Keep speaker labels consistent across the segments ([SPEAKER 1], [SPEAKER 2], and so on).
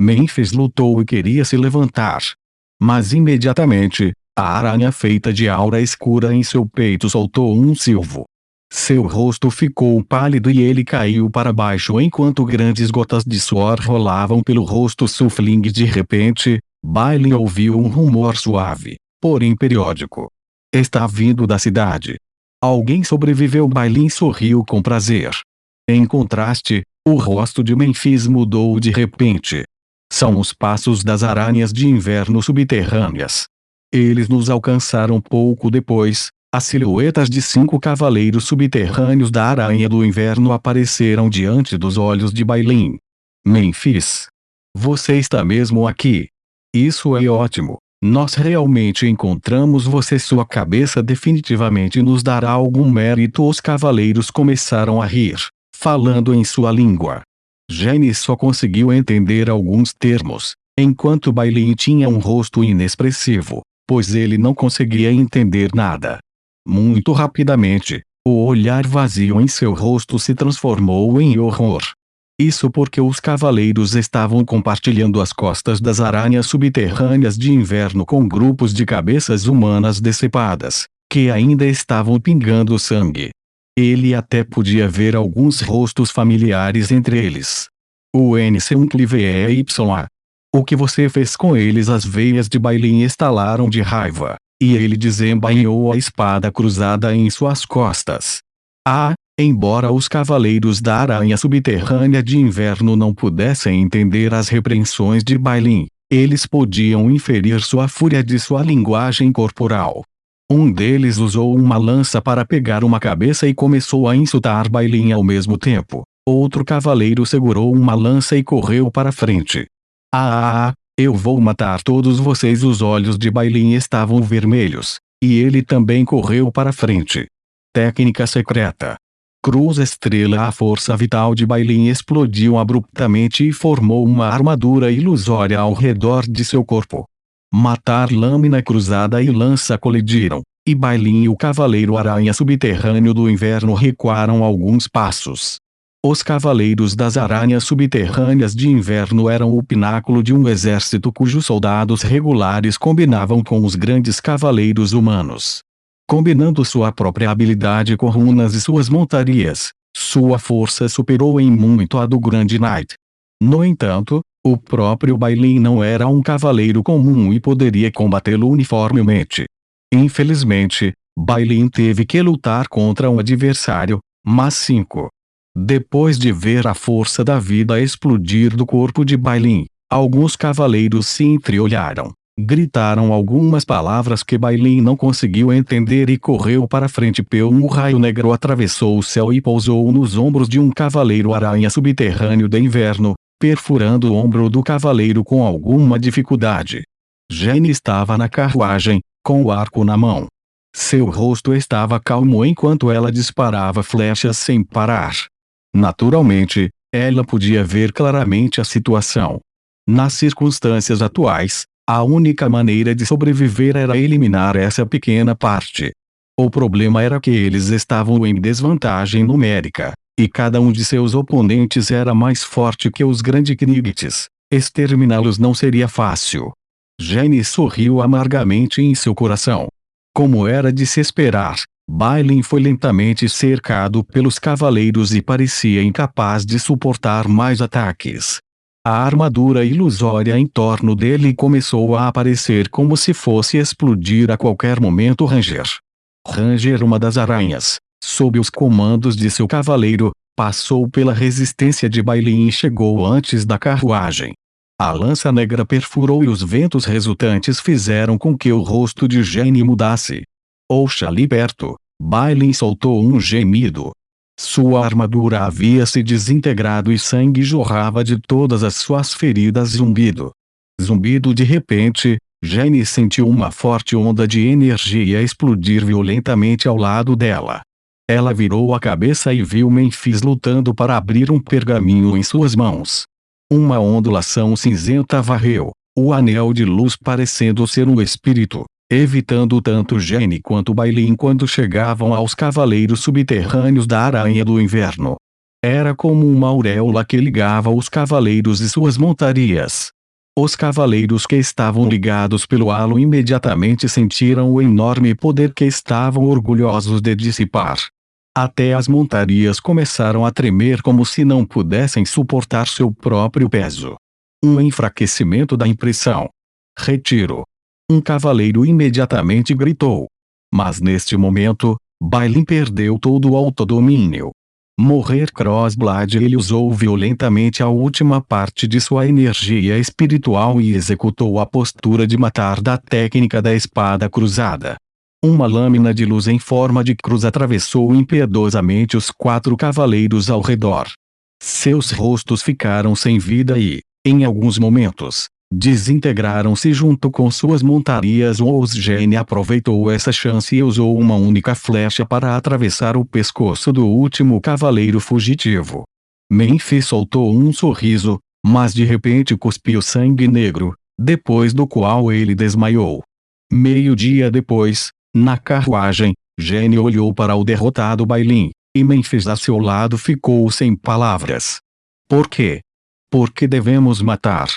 [SPEAKER 1] Mênfis lutou e queria se levantar. Mas imediatamente, a aranha feita de aura escura em seu peito soltou um silvo. Seu rosto ficou pálido e ele caiu para baixo enquanto grandes gotas de suor rolavam pelo rosto Sufling. De repente, Bailin ouviu um rumor suave, porém periódico. Está vindo da cidade. Alguém sobreviveu. Bailin sorriu com prazer. Em contraste, o rosto de Mênfis mudou de repente. São os passos das aranhas de inverno subterrâneas. Eles nos alcançaram pouco depois. As silhuetas de 5 cavaleiros subterrâneos da Aranha do Inverno apareceram diante dos olhos de Bailin. Mênfis, você está mesmo aqui? Isso é ótimo. Nós realmente encontramos você. Sua cabeça definitivamente nos dará algum mérito. Os cavaleiros começaram a rir, falando em sua língua. Gene só conseguiu entender alguns termos, enquanto Bailin tinha um rosto inexpressivo, pois ele não conseguia entender nada. Muito rapidamente, o olhar vazio em seu rosto se transformou em horror. Isso porque os cavaleiros estavam compartilhando as costas das aranhas subterrâneas de inverno com grupos de cabeças humanas decepadas, que ainda estavam pingando sangue. Ele até podia ver alguns rostos familiares entre eles. O NC1CLVEYA. O que você fez com eles? As veias de Bailin estalaram de raiva, e ele desembainhou a espada cruzada em suas costas. Embora os cavaleiros da aranha subterrânea de inverno não pudessem entender as repreensões de Bailin, eles podiam inferir sua fúria de sua linguagem corporal. Um deles usou uma lança para pegar uma cabeça e começou a insultar Bailin ao mesmo tempo. Outro cavaleiro segurou uma lança e correu para frente. Eu vou matar todos vocês. Os olhos de Bailin estavam vermelhos, e ele também correu para frente. Técnica secreta. Cruz Estrela. A força vital de Bailin explodiu abruptamente e formou uma armadura ilusória ao redor de seu corpo. Matar. Lâmina cruzada e lança colidiram, e Bailin e o cavaleiro aranha subterrâneo do inverno recuaram alguns passos. Os cavaleiros das aranhas subterrâneas de inverno eram o pináculo de um exército cujos soldados regulares combinavam com os grandes cavaleiros humanos. Combinando sua própria habilidade com runas e suas montarias, sua força superou em muito a do Grande Knight. No entanto, o próprio Bailin não era um cavaleiro comum e poderia combatê-lo uniformemente. Infelizmente, Bailin teve que lutar contra um adversário, mas 5. Depois de ver a força da vida explodir do corpo de Bailin, alguns cavaleiros se entreolharam, gritaram algumas palavras que Bailin não conseguiu entender e correu para frente. Um raio negro atravessou o céu e pousou nos ombros de um cavaleiro aranha subterrâneo de inverno, perfurando o ombro do cavaleiro com alguma dificuldade. Gene estava na carruagem, com o arco na mão. Seu rosto estava calmo enquanto ela disparava flechas sem parar. Naturalmente, ela podia ver claramente a situação. Nas circunstâncias atuais, a única maneira de sobreviver era eliminar essa pequena parte. O problema era que eles estavam em desvantagem numérica, e cada um de seus oponentes era mais forte que os Grandknights. Exterminá-los não seria fácil. Gene sorriu amargamente em seu coração. Como era de se esperar, Bailin foi lentamente cercado pelos cavaleiros e parecia incapaz de suportar mais ataques. A armadura ilusória em torno dele começou a aparecer como se fosse explodir a qualquer momento. Ranger, uma das aranhas, sob os comandos de seu cavaleiro, passou pela resistência de Bailin e chegou antes da carruagem. A lança negra perfurou e os ventos resultantes fizeram com que o rosto de Gene mudasse. Ouça ali perto. Bailin soltou um gemido. Sua armadura havia se desintegrado e sangue jorrava de todas as suas feridas. Zumbido. De repente, Gene sentiu uma forte onda de energia explodir violentamente ao lado dela. Ela virou a cabeça e viu Mênfis lutando para abrir um pergaminho em suas mãos. Uma ondulação cinzenta varreu, o anel de luz parecendo ser um espírito, evitando tanto Gene quanto Bailin quando chegavam aos cavaleiros subterrâneos da Aranha do Inverno. Era como uma auréola que ligava os cavaleiros e suas montarias. Os cavaleiros que estavam ligados pelo halo imediatamente sentiram o enorme poder que estavam orgulhosos de dissipar. Até as montarias começaram a tremer como se não pudessem suportar seu próprio peso. Um enfraquecimento da impressão. Retiro. Um cavaleiro imediatamente gritou. Mas neste momento, Bailin perdeu todo o autodomínio. Morrer Crossblade, ele usou violentamente a última parte de sua energia espiritual e executou a postura de matar da técnica da espada cruzada. Uma lâmina de luz em forma de cruz atravessou impiedosamente os 4 cavaleiros ao redor. Seus rostos ficaram sem vida e, em alguns momentos, desintegraram-se junto com suas montarias. O Osgene aproveitou essa chance e usou uma única flecha para atravessar o pescoço do último cavaleiro fugitivo. Memphis soltou um sorriso, mas de repente cuspiu sangue negro, depois do qual ele desmaiou. Meio-dia depois, na carruagem, Gene olhou para o derrotado Bailin, e Memphis a seu lado ficou sem palavras. Por quê? Por que devemos matar?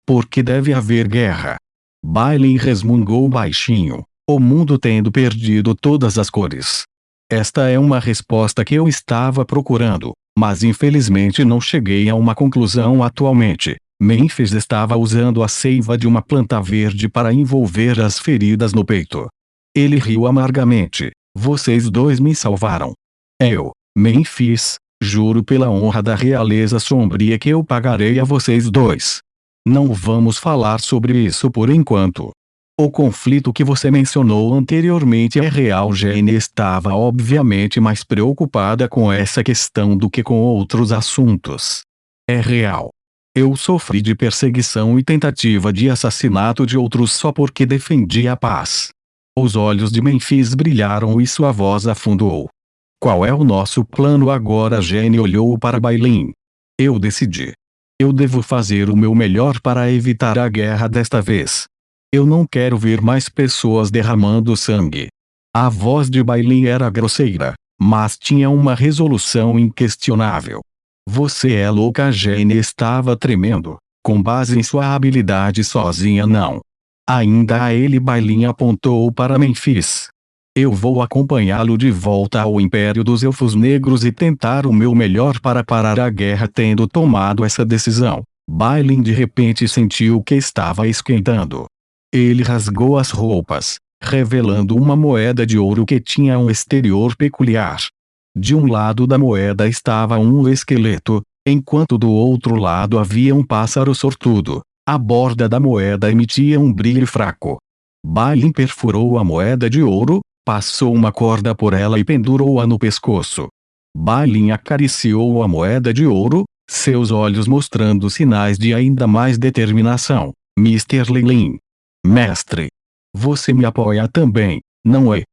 [SPEAKER 1] Por que deve haver guerra? Bailin resmungou baixinho, o mundo tendo perdido todas as cores. Esta é uma resposta que eu estava procurando, mas infelizmente não cheguei a uma conclusão atualmente. Memphis estava usando a seiva de uma planta verde para envolver as feridas no peito. Ele riu amargamente. Vocês dois me salvaram. Eu, Memphis, juro pela honra da realeza sombria que eu pagarei a vocês dois. Não vamos falar sobre isso por enquanto. O conflito que você mencionou anteriormente é real. Jane estava obviamente mais preocupada com essa questão do que com outros assuntos. É real. Eu sofri de perseguição e tentativa de assassinato de outros só porque defendi a paz. Os olhos de Memphis brilharam e sua voz afundou. Qual é o nosso plano agora? Jane olhou para Bailin. Eu decidi. Eu devo fazer o meu melhor para evitar a guerra desta vez. Eu não quero ver mais pessoas derramando sangue. A voz de Bailin era grosseira, mas tinha uma resolução inquestionável. Você é louca. Jane estava tremendo. Com base em sua habilidade sozinha não. Ainda a ele Bailin apontou para Memphis. Eu vou acompanhá-lo de volta ao Império dos Elfos Negros e tentar o meu melhor para parar a guerra. Tendo tomado essa decisão, Bailin de repente sentiu que estava esquentando. Ele rasgou as roupas, revelando uma moeda de ouro que tinha um exterior peculiar. De um lado da moeda estava um esqueleto, enquanto do outro lado havia um pássaro sortudo. A borda da moeda emitia um brilho fraco. Bailin perfurou a moeda de ouro, passou uma corda por ela e pendurou-a no pescoço. Bailin acariciou a moeda de ouro, seus olhos mostrando sinais de ainda mais determinação. Mr. Leilin. Mestre. Você me apoia também, não é?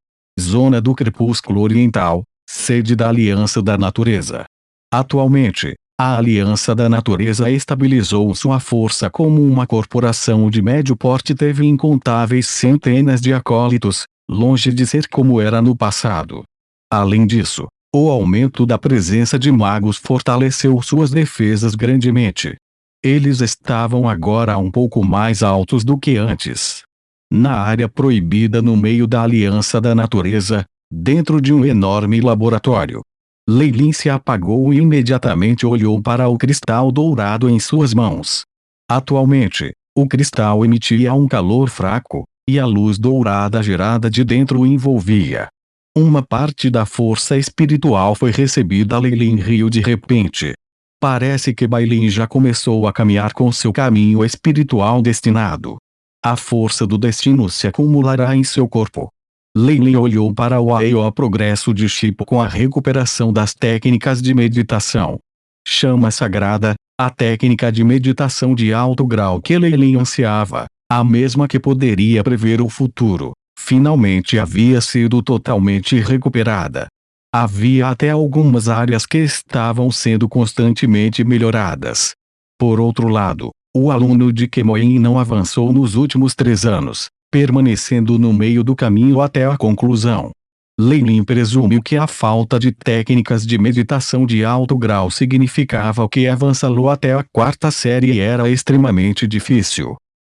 [SPEAKER 1] Zona do Crepúsculo Oriental, sede da Aliança da Natureza. Atualmente, a Aliança da Natureza estabilizou sua força como uma corporação de médio porte. Teve incontáveis centenas de acólitos, longe de ser como era no passado. Além disso, o aumento da presença de magos fortaleceu suas defesas grandemente. Eles estavam agora um pouco mais altos do que antes. Na área proibida no meio da Aliança da Natureza, dentro de um enorme laboratório, Leilin se apagou e imediatamente olhou para o cristal dourado em suas mãos. Atualmente, o cristal emitia um calor fraco, e a luz dourada gerada de dentro o envolvia. Uma parte da força espiritual foi recebida. Leilin riu de repente. Parece que Bailin já começou a caminhar com seu caminho espiritual destinado. A força do destino se acumulará em seu corpo. Leilin olhou para o progresso de Shippo com a recuperação das técnicas de meditação. Chama sagrada, a técnica de meditação de alto grau que Leilin ansiava, a mesma que poderia prever o futuro, finalmente havia sido totalmente recuperada. Havia até algumas áreas que estavam sendo constantemente melhoradas. Por outro lado, o aluno de Kemoin não avançou nos últimos 3 anos, permanecendo no meio do caminho até a conclusão. Lei Lin presumiu que a falta de técnicas de meditação de alto grau significava que avançá-lo até a quarta série era extremamente difícil.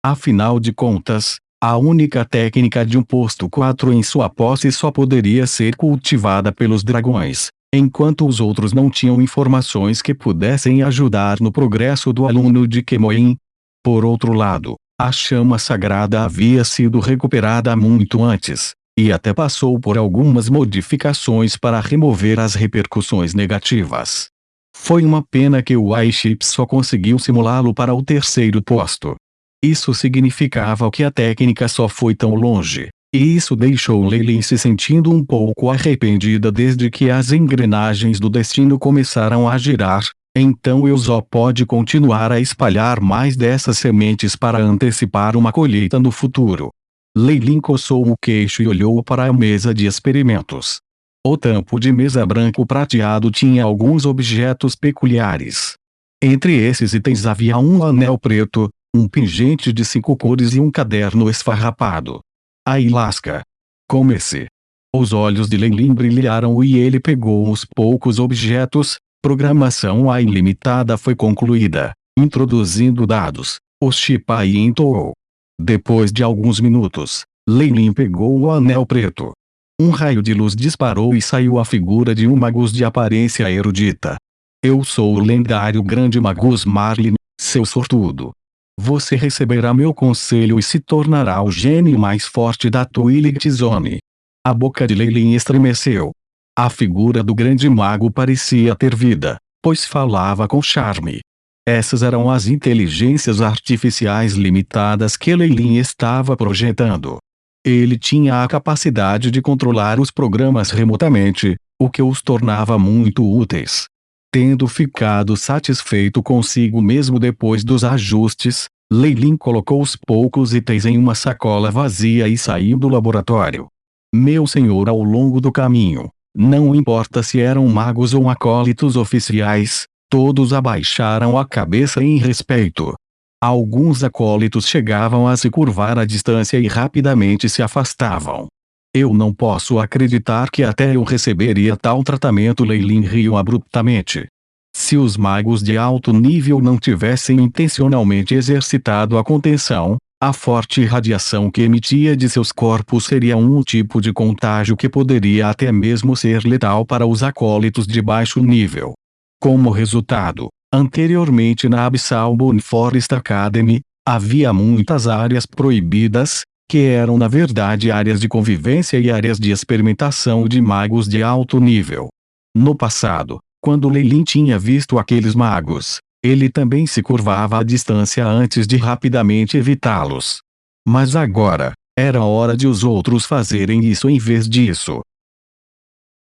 [SPEAKER 1] Afinal de contas, a única técnica de um posto 4 em sua posse só poderia ser cultivada pelos dragões, enquanto os outros não tinham informações que pudessem ajudar no progresso do aluno de Kemoin. Por outro lado, a chama sagrada havia sido recuperada muito antes, e até passou por algumas modificações para remover as repercussões negativas. Foi uma pena que o Aiship só conseguiu simulá-lo para o terceiro posto. Isso significava que a técnica só foi tão longe, e isso deixou Lei Lin se sentindo um pouco arrependida desde que as engrenagens do destino começaram a girar. Então eu só pode continuar a espalhar mais dessas sementes para antecipar uma colheita no futuro. Lei Lin coçou o queixo e olhou para a mesa de experimentos. O tampo de mesa branco prateado tinha alguns objetos peculiares. Entre esses itens havia um anel preto, um pingente de 5 cores e um caderno esfarrapado. Aí lasca. Comece. Os olhos de Lei Lin brilharam e ele pegou os poucos objetos. Programação A ilimitada foi concluída. Introduzindo dados, o Shipai entoou. Depois de alguns minutos, Lei Lin pegou o anel preto. Um raio de luz disparou e saiu a figura de um magus de aparência erudita. Eu sou o lendário grande magus Marlin, seu sortudo. Você receberá meu conselho e se tornará o gênio mais forte da Twilight Zone. A boca de Lei Lin estremeceu. A figura do grande mago parecia ter vida, pois falava com charme. Essas eram as inteligências artificiais limitadas que Lei Lin estava projetando. Ele tinha a capacidade de controlar os programas remotamente, o que os tornava muito úteis. Tendo ficado satisfeito consigo mesmo depois dos ajustes, Lei Lin colocou os poucos itens em uma sacola vazia e saiu do laboratório. Meu senhor, ao longo do caminho, não importa se eram magos ou acólitos oficiais, todos abaixaram a cabeça em respeito. Alguns acólitos chegavam a se curvar à distância e rapidamente se afastavam. Eu não posso acreditar que até eu receberia tal tratamento. Lei Lin riu abruptamente. Se os magos de alto nível não tivessem intencionalmente exercitado a contenção, a forte radiação que emitia de seus corpos seria um tipo de contágio que poderia até mesmo ser letal para os acólitos de baixo nível. Como resultado, anteriormente na Abyssal Moon Forest Academy, havia muitas áreas proibidas, que eram na verdade áreas de convivência e áreas de experimentação de magos de alto nível. No passado, quando Lei Lin tinha visto aqueles magos, ele também se curvava à distância antes de rapidamente evitá-los. Mas agora, era hora de os outros fazerem isso em vez disso.